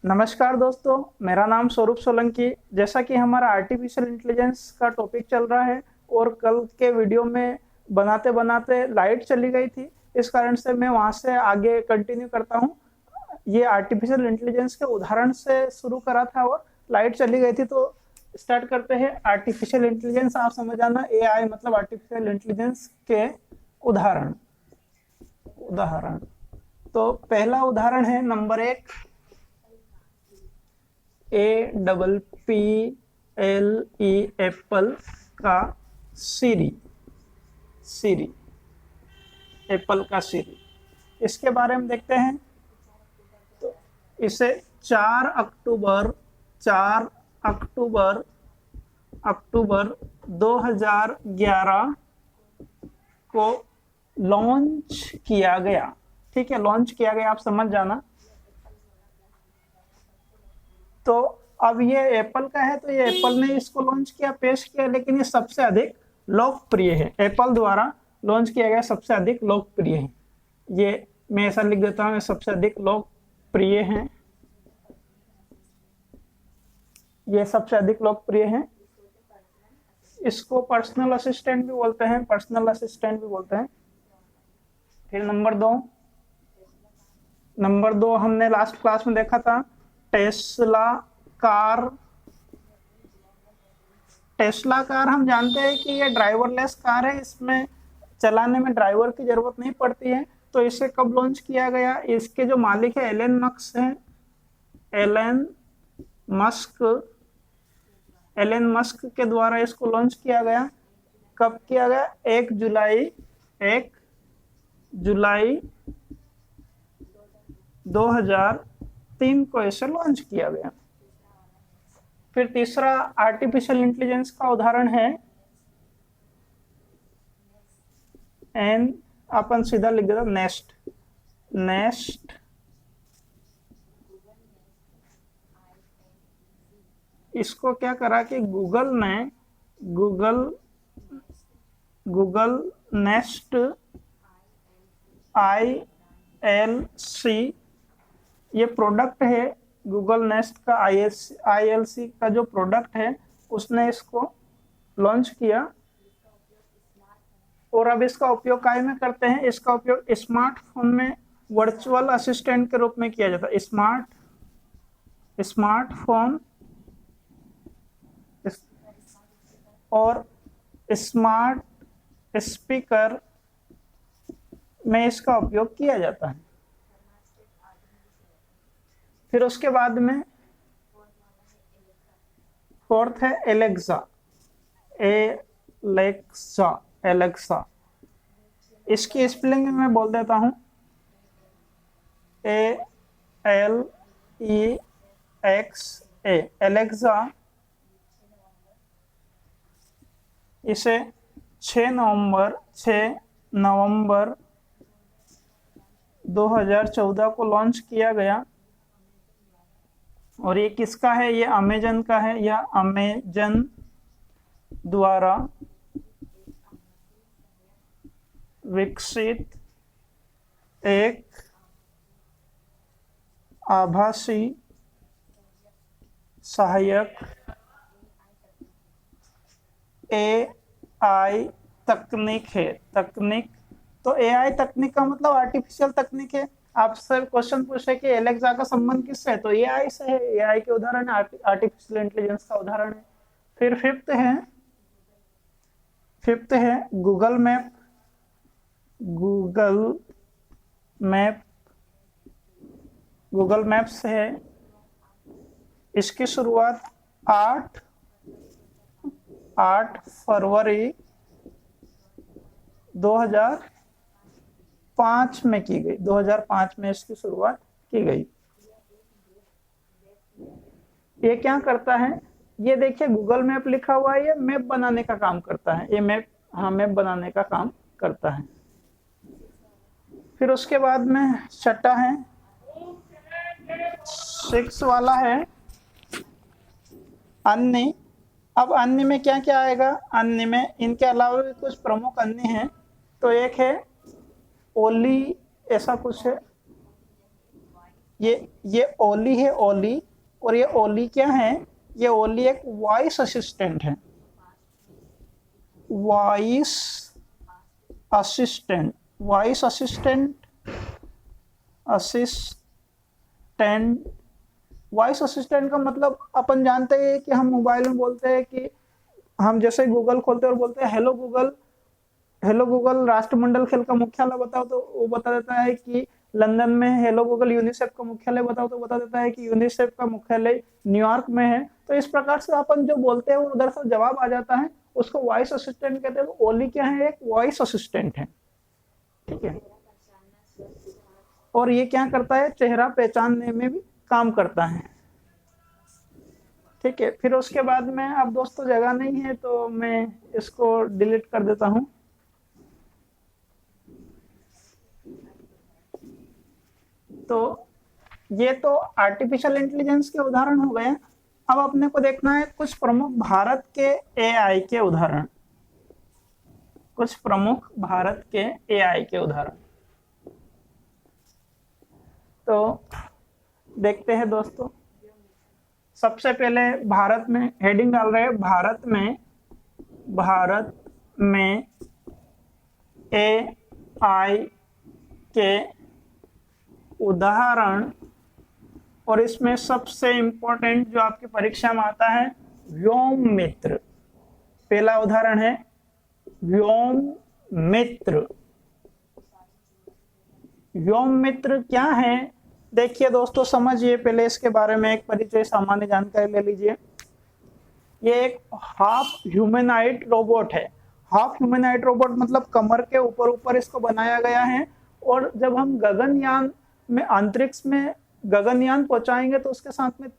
नमस्कार दोस्तों, मेरा नाम स्वरूप सोलंकी। जैसा कि हमारा आर्टिफिशियल इंटेलिजेंस का टॉपिक चल रहा है और कल के वीडियो में बनाते बनाते लाइट चली गई थी, इस कारण से मैं वहां से आगे कंटिन्यू करता हूं। ये आर्टिफिशियल इंटेलिजेंस के उदाहरण से शुरू करा था और लाइट चली गई थी, तो स्टार्ट करते हैं। आर्टिफिशियल इंटेलिजेंस आप समझ आना, एआई मतलब आर्टिफिशियल इंटेलिजेंस के उदाहरण। उदाहरण तो पहला उदाहरण है नंबर 1, APPLE एप्पल का सीरी। सीरी, एप्पल का सीरी, इसके बारे में देखते हैं। तो इसे 4 अक्टूबर 2011 को लॉन्च किया गया। ठीक है, लॉन्च किया गया, आप समझ जाना। तो अब ये एप्पल का है, तो ये एप्पल ने इसको लॉन्च किया, पेश किया, लेकिन ये सबसे अधिक लोकप्रिय है। एप्पल द्वारा लॉन्च किया गया सबसे अधिक लोकप्रिय है। ये मैं ऐसा लिख देता हूँ, सबसे अधिक लोकप्रिय है। ये सबसे अधिक लोकप्रिय है। इसको पर्सनल असिस्टेंट भी बोलते हैं, पर्सनल असिस्टेंट भी बोलते हैं। फिर नंबर दो हमने लास्ट क्लास में देखा था, टेस्ला कार। टेस्ला कार हम जानते हैं कि ये ड्राइवरलेस कार है, इसमें चलाने में ड्राइवर की जरूरत नहीं पड़ती है। तो इसे कब लॉन्च किया गया? इसके जो मालिक है एलन मस्क हैं, एलन मस्क के द्वारा इसको लॉन्च किया गया। कब किया गया? 1 जुलाई 2003 को इसे लॉन्च किया गया। फिर तीसरा आर्टिफिशियल इंटेलिजेंस का उदाहरण है एन, अपन सीधा लिख देता नेस्ट। इसको क्या करा कि गूगल नेस्ट ILC, ये प्रोडक्ट है गूगल नेस्ट का। ILC का जो प्रोडक्ट है, उसने इसको लॉन्च किया और अब इसका उपयोग काय में करते हैं? इसका उपयोग स्मार्टफोन में वर्चुअल असिस्टेंट के रूप में किया जाता है। स्मार्टफोन और स्मार्ट स्पीकर में इसका उपयोग किया जाता है। फिर उसके बाद में फोर्थ है एलेक्सा। इसकी स्पेलिंग मैं बोल देता हूं, ALEXA, एलेक्सा। इसे 6 नवंबर 2014 को लॉन्च किया गया। और ये किसका है? ये अमेजन का है। या अमेजन द्वारा विकसित एक आभासी सहायक AI तकनीक है। तो AI तकनीक का मतलब आर्टिफिशियल तकनीक है। आपसे क्वेश्चन पूछे कि एलेक्सा का संबंध किससे है, तो AI से है। AI के उदाहरण आर्टिफिशियल इंटेलिजेंस का उदाहरण है। फिर फिफ्थ है गूगल मैप्स है। इसकी शुरुआत 8 फरवरी 2005 में की गई। 2005 में इसकी शुरुआत की गई। ये क्या करता है? ये देखिए गूगल मैप लिखा हुआ है, ये मैप बनाने का काम करता है। ये मैप बनाने का काम करता है। फिर उसके बाद में छठा है, 6 वाला है अन्य। अब अन्य में क्या क्या आएगा? अन्य में इनके अलावा भी कुछ प्रमुख अन्य हैं। तो एक है ओली, ऐसा कुछ है, ये ओली है, ओली। और ये ओली क्या है? ये ओली एक वॉइस असिस्टेंट है, voice assistant. Voice assistant, assistant. Voice assistant का मतलब अपन जानते हैं कि हम मोबाइल में बोलते हैं कि हम जैसे गूगल खोलते हैं और बोलते हैं हेलो गूगल, हेलो गूगल राष्ट्रमंडल खेल का मुख्यालय बताओ, तो वो बता देता है कि लंदन में। हेलो गूगल यूनिसेफ का मुख्यालय बताओ, तो बता देता है कि यूनिसेफ का मुख्यालय न्यूयॉर्क में है। तो इस प्रकार से अपन जो बोलते हैं वो उधर से जवाब आ जाता है, उसको वॉइस असिस्टेंट कहते हैं। ओली क्या है? एक वॉइस असिस्टेंट है, ठीक है। और ये क्या करता है? चेहरा पहचानने में भी काम करता है, ठीक है। फिर उसके बाद में, अब दोस्तों जगह नहीं है तो मैं इसको डिलीट कर देता हूं। तो ये तो आर्टिफिशियल इंटेलिजेंस के उदाहरण हो गए। अब अपने को देखना है कुछ प्रमुख भारत के एआई के उदाहरण, कुछ प्रमुख भारत के एआई के उदाहरण। तो देखते हैं दोस्तों, सबसे पहले भारत में हेडिंग डाल रहे हैं, भारत में एआई के उदाहरण। और इसमें सबसे इंपॉर्टेंट जो आपकी परीक्षा में आता है, व्योम मित्र। पहला उदाहरण है व्योम मित्र। व्योम मित्र क्या है? देखिए दोस्तों, समझिए, पहले इसके बारे में एक परिचय, सामान्य जानकारी ले लीजिए। ये एक हाफ ह्यूमनाइड रोबोट है। हाफ ह्यूमनाइड रोबोट मतलब कमर के ऊपर ऊपर इसको बनाया गया है। और जब हम गगनयान में, अंतरिक्ष में गगनयान पहुंचाएंगे तो उसके साथ में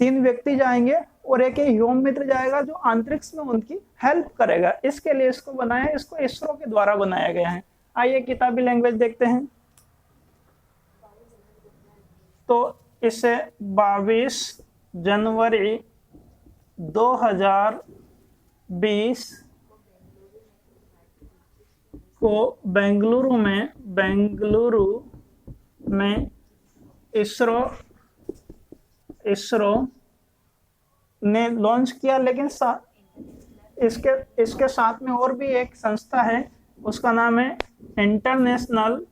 तीन व्यक्ति जाएंगे और एक व्योम मित्र जाएगा जो अंतरिक्ष में उनकी हेल्प करेगा। इसके लिए इसको बनाया, इसको इसरो के द्वारा बनाया गया है। आइए किताबी लैंग्वेज देखते हैं। तो इसे 22 जनवरी 2020 को बेंगलुरु में इसरो ने लॉन्च किया। लेकिन इसके साथ में और भी एक संस्था है, उसका नाम है इंटरनेशनल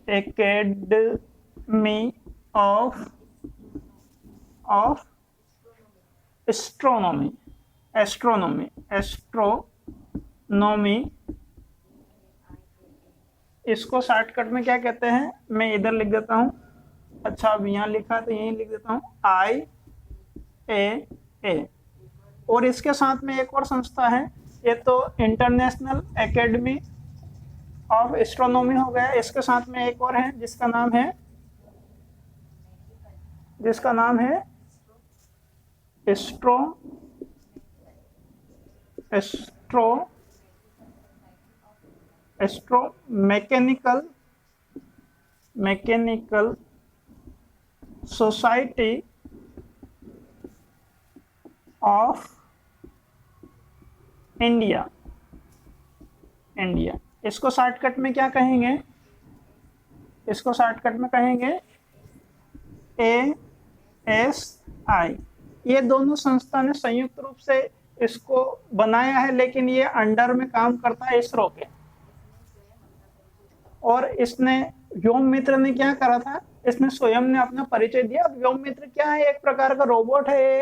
एकेडमी ऑफ एस्ट्रोनॉमी। इसको शॉर्टकट में क्या कहते हैं, मैं इधर लिख देता हूं। अच्छा, अब यहाँ लिखा तो यहीं लिख देता हूं, IAA। और इसके साथ में एक और संस्था है, ये तो इंटरनेशनल एकेडमी ऑफ एस्ट्रोनॉमी हो गया। इसके साथ में एक और है जिसका नाम है astro mechanical society of India. इसको शॉर्टकट में क्या कहेंगे? इसको शॉर्टकट में कहेंगे ASI। ये दोनों संस्था ने संयुक्त रूप से इसको बनाया है, लेकिन ये अंडर में काम करता है इसरो के। और इसने, व्योम मित्र ने क्या करा था, इसने स्वयं ने अपना परिचय दिया। व्योम मित्र क्या है? एक प्रकार का रोबोट है,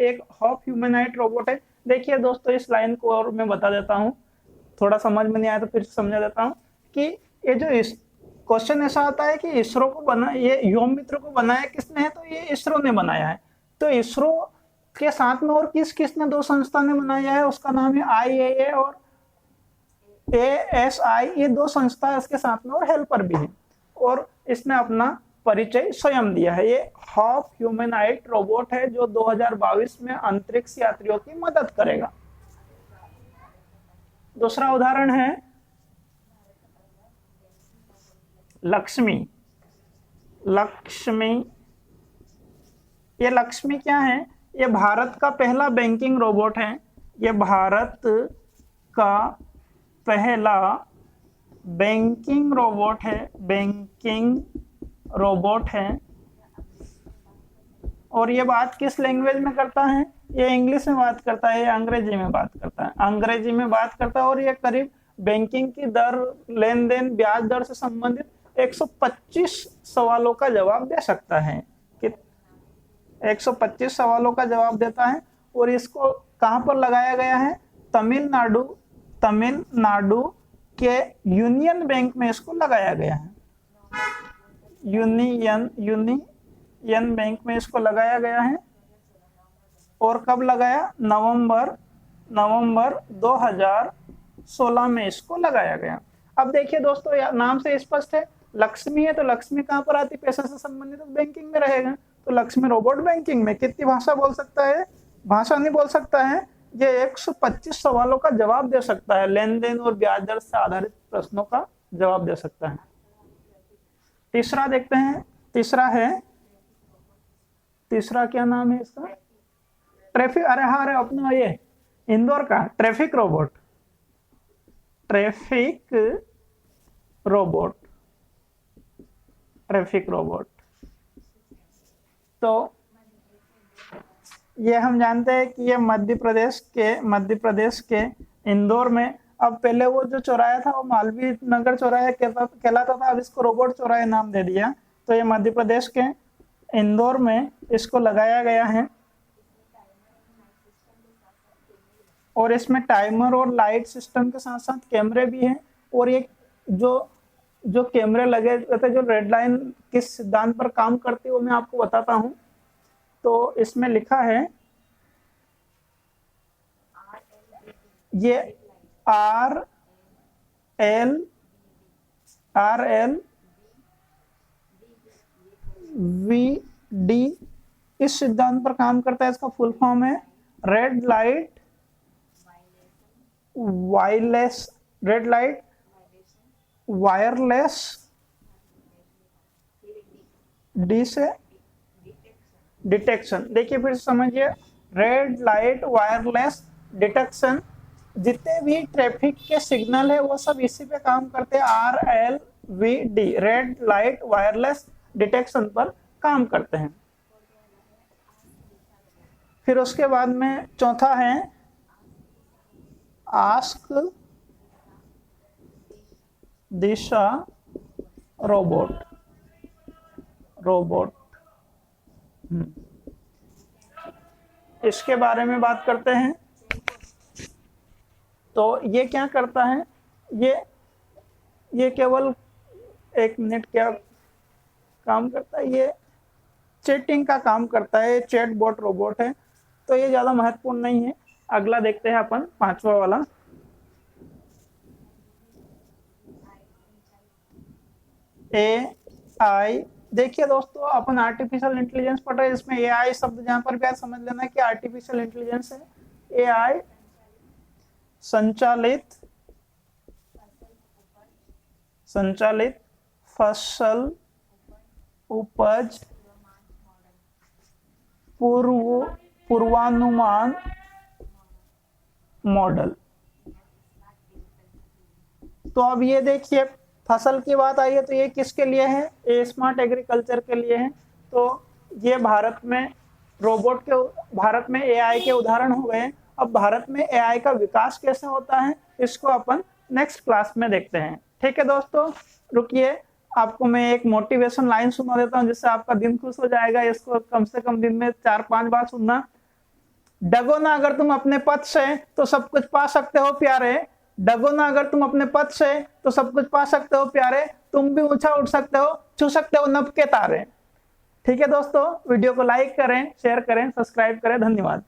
एक हाफ ह्यूमनाइड रोबोट है। देखिए दोस्तों, इस लाइन को और मैं बता देता हूँ, थोड़ा समझ में नहीं आया तो फिर समझा देता हूँ कि ये जो क्वेश्चन ऐसा आता है कि इसरो को ये व्योम मित्र को बनाया किसने है, तो ये इसरो ने बनाया है। तो इसरो के साथ में और किसने दो संस्था ने बनाया है, उसका नाम है IAA और ASI। ये दो संस्था इसके साथ में और हेल्पर भी है। और इसने अपना परिचय स्वयं दिया है। ये हाफ ह्यूमनाइड रोबोट है जो 2022 में अंतरिक्ष यात्रियों की मदद करेगा। दूसरा उदाहरण है लक्ष्मी। ये लक्ष्मी क्या है? ये भारत का पहला बैंकिंग रोबोट है। ये भारत का पहला बैंकिंग रोबोट है, बैंकिंग रोबोट है। और ये बात किस लैंग्वेज में करता है? ये इंग्लिश में बात करता है, ये अंग्रेजी में बात करता है, अंग्रेजी में बात करता है। और ये करीब बैंकिंग की दर, लेन देन, ब्याज दर से संबंधित 125 सवालों का जवाब दे सकता है। 125 सवालों का जवाब देता है। और इसको कहां पर लगाया गया है? तमिलनाडु के यूनियन बैंक में इसको लगाया गया है। यूनियन बैंक में इसको लगाया गया है। और कब लगाया? नवंबर 2016 में इसको लगाया गया। अब देखिए दोस्तों, नाम से स्पष्ट है, लक्ष्मी है तो लक्ष्मी कहां पर आती? पैसा से संबंधित, तो बैंकिंग में रहेगा। तो लक्ष्मी रोबोट बैंकिंग में कितनी भाषा बोल सकता है? भाषा नहीं बोल सकता है, ये 125 सवालों का जवाब दे सकता है, लेन देन और ब्याज दर से आधारित प्रश्नों का जवाब दे सकता है। तीसरा देखते हैं, तीसरा क्या नाम है इसका? ट्रैफिक, अरे हाँ, अरे अपना ये इंदौर का ट्रैफिक रोबोट, ट्रैफिक रोबोट। तो ये हम जानते हैं कि ये मध्य प्रदेश के इंदौर में, अब पहले वो जो चौराया था वो मालवीय नगर चौराया कहलाता था, अब इसको रोबोट चौराया नाम दे दिया। तो ये मध्य प्रदेश के इंदौर में इसको लगाया गया है। और इसमें टाइमर और लाइट सिस्टम के साथ साथ कैमरे भी हैं। और ये जो कैमरे लगे रहते, जो रेड लाइन किस सिद्धांत पर काम करती है वो मैं आपको बताता हूं। तो इसमें लिखा है ये RLVD इस सिद्धांत पर काम करता है। इसका फुल फॉर्म है रेड लाइट वायरलेस डी से डिटेक्शन। देखिए फिर समझिए, रेड लाइट वायरलेस डिटेक्शन, जितने भी ट्रैफिक के सिग्नल है वो सब इसी पे काम करते हैं। RLVD, red light wireless detection पर काम करते हैं। फिर उसके बाद में चौथा है आस्क दिशा रोबोट। इसके बारे में बात करते हैं। तो ये क्या करता है? ये केवल 1 मिनट क्या काम करता है? ये चैटिंग का काम करता है, चैट बॉट रोबोट है। तो ये ज्यादा महत्वपूर्ण नहीं है। अगला देखते हैं अपन, 5वां वाला। AI। देखिए दोस्तों, अपन आर्टिफिशियल इंटेलिजेंस पढ़ रहे हैं, इसमें AI शब्द जहां पर भी आए समझ लेना कि आर्टिफिशियल इंटेलिजेंस है। AI संचालित फसल उपज पूर्वानुमान मॉडल। तो अब ये देखिए, फसल की बात आई है तो ये किसके लिए है? ये स्मार्ट एग्रीकल्चर के लिए है। तो ये भारत में AI के उदाहरण हो गए। अब भारत में AI का विकास कैसे होता है इसको अपन नेक्स्ट क्लास में देखते हैं। ठीक है दोस्तों, रुकिए, आपको मैं एक मोटिवेशन लाइन सुना देता हूं जिससे आपका दिन खुश हो जाएगा। इसको कम से कम दिन में 4-5 बार सुनना। डगो ना अगर तुम अपने पथ से तो सब कुछ पा सकते हो प्यारे, डगो ना अगर तुम अपने पथ से तो सब कुछ पा सकते हो प्यारे, तुम भी ऊंचा उठ सकते हो, छू सकते हो नभ के तारे। ठीक है दोस्तों, वीडियो को लाइक करें, शेयर करें, सब्सक्राइब करें। धन्यवाद।